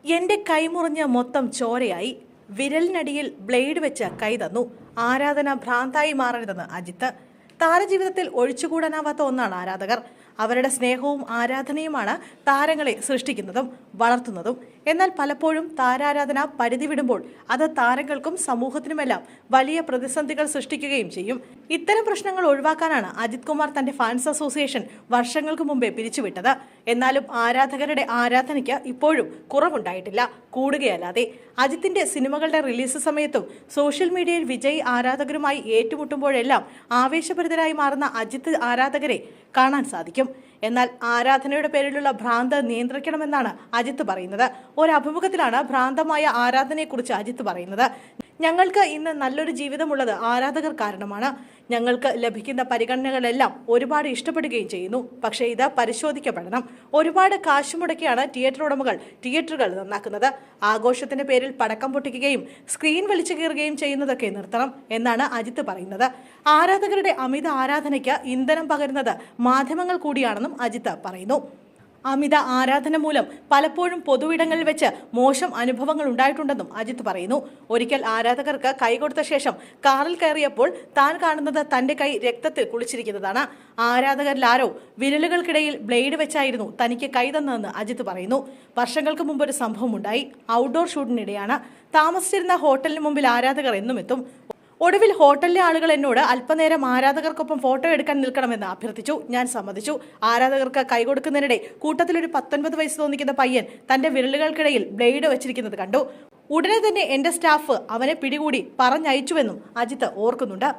എന്റെ കൈമുറിഞ്ഞ് മൊത്തം ചോരയായി. വിരലിനടിയിൽ ബ്ലേഡ് വെച്ച് കൈ തന്നു. ആരാധന ഭ്രാന്തായി മാറരുതെന്ന് അജിത്ത്. താരജീവിതത്തിൽ ഒഴിച്ചുകൂടാനാവാത്ത ഒന്നാണ് ആരാധകർ. അവരുടെ സ്നേഹവും ആരാധനയുമാണ് താരങ്ങളെ സൃഷ്ടിക്കുന്നതും വളർത്തുന്നതും. എന്നാൽ പലപ്പോഴും താരാരാധന പരിധി വിടുമ്പോൾ അത് താരങ്ങൾക്കും സമൂഹത്തിനുമെല്ലാം വലിയ പ്രതിസന്ധികൾ സൃഷ്ടിക്കുകയും ചെയ്യും. ഇത്തരം പ്രശ്നങ്ങൾ ഒഴിവാക്കാനാണ് അജിത് കുമാർ തന്റെ ഫാൻസ് അസോസിയേഷൻ വർഷങ്ങൾക്ക് മുമ്പേ പിരിച്ചുവിട്ടത്. എന്നാലും ആരാധകരുടെ ആരാധനയ്ക്ക് ഇപ്പോഴും കുറവുണ്ടായിട്ടില്ല, കൂടുകയല്ലാതെ. അജിത്തിന്റെ സിനിമകളുടെ റിലീസ് സമയത്തും സോഷ്യൽ മീഡിയയിൽ വിജയ് ആരാധകരുമായി ഏറ്റുമുട്ടുമ്പോഴെല്ലാം ആവേശഭരിതരായി മാറുന്ന അജിത്ത് ആരാധകരെ കാണാൻ സാധിക്കും. എന്നാൽ ആരാധനയുടെ പേരിലുള്ള ഭ്രാന്ത് നിയന്ത്രിക്കണമെന്നാണ് അജിത്ത് പറയുന്നത്. ഒരു അഭിമുഖത്തിലാണ് ഭ്രാന്തമായ ആരാധനയെക്കുറിച്ച് അജിത്ത് പറയുന്നത്. ഞങ്ങൾക്ക് ഇന്ന് നല്ലൊരു ജീവിതമുള്ളത് ആരാധകർ കാരണമാണ്. ഞങ്ങൾക്ക് ലഭിക്കുന്ന പരിഗണനകളെല്ലാം ഒരുപാട് ഇഷ്ടപ്പെടുകയും ചെയ്യുന്നു. പക്ഷേ ഇത് പരിശോധിക്കപ്പെടണം. ഒരുപാട് കാശ് മുടക്കിയാണ് തിയേറ്റർ ഉടമകൾ തിയേറ്ററുകൾ നന്നാക്കുന്നത്. ആഘോഷത്തിന്റെ പേരിൽ പടക്കം പൊട്ടിക്കുകയും സ്ക്രീൻ വലിച്ചു കീറുകയും ചെയ്യുന്നതൊക്കെ നിർത്തണം എന്നാണ് അജിത്ത് പറയുന്നത്. ആരാധകരുടെ അമിത ആരാധനയ്ക്ക് ഇന്ധനം പകരുന്നത് മാധ്യമങ്ങൾ കൂടിയാണെന്നും അജിത്ത് പറയുന്നു. അമിത ആരാധന മൂലം പലപ്പോഴും പൊതുവിടങ്ങളിൽ വെച്ച് മോശം അനുഭവങ്ങൾ ഉണ്ടായിട്ടുണ്ടെന്നും അജിത്ത് പറയുന്നു. ഒരിക്കൽ ആരാധകർക്ക് കൈകൊടുത്ത ശേഷം കാറിൽ കയറിയപ്പോൾ താൻ കാണുന്നത് തന്റെ കൈ രക്തത്തിൽ കുളിച്ചിരിക്കുന്നതാണ്. ആരാധകരിൽ ആരോ വിരലുകൾക്കിടയിൽ ബ്ലേഡ് വെച്ചായിരുന്നു തനിക്ക് കൈ തന്നതെന്ന് അജിത്ത് പറയുന്നു. വർഷങ്ങൾക്ക് മുമ്പ് ഒരു സംഭവം ഉണ്ടായി. ഔട്ട്ഡോർ ഷൂട്ടിനിടെയാണ്. താമസിച്ചിരുന്ന ഹോട്ടലിന് മുമ്പിൽ ആരാധകർ എന്നും എത്തും. ഒടുവിൽ ഹോട്ടലിലെ ആളുകൾ എന്നോട് അല്പനേരം ആരാധകർക്കൊപ്പം ഫോട്ടോ എടുക്കാൻ നിൽക്കണമെന്ന് അഭ്യർത്ഥിച്ചു. ഞാൻ സമ്മതിച്ചു. ആരാധകർക്ക് കൈകൊടുക്കുന്നതിനിടെ കൂട്ടത്തിലൊരു 19 വയസ്സ് തോന്നിക്കുന്ന പയ്യൻ തന്റെ വിരലുകൾക്കിടയിൽ ബ്ലേഡ് വെച്ചിരിക്കുന്നത് കണ്ടു. ഉടനെ തന്നെ എന്റെ സ്റ്റാഫ് അവനെ പിടികൂടി പറഞ്ഞയച്ചുവെന്നും അജിത്ത് ഓർക്കുന്നുണ്ട്.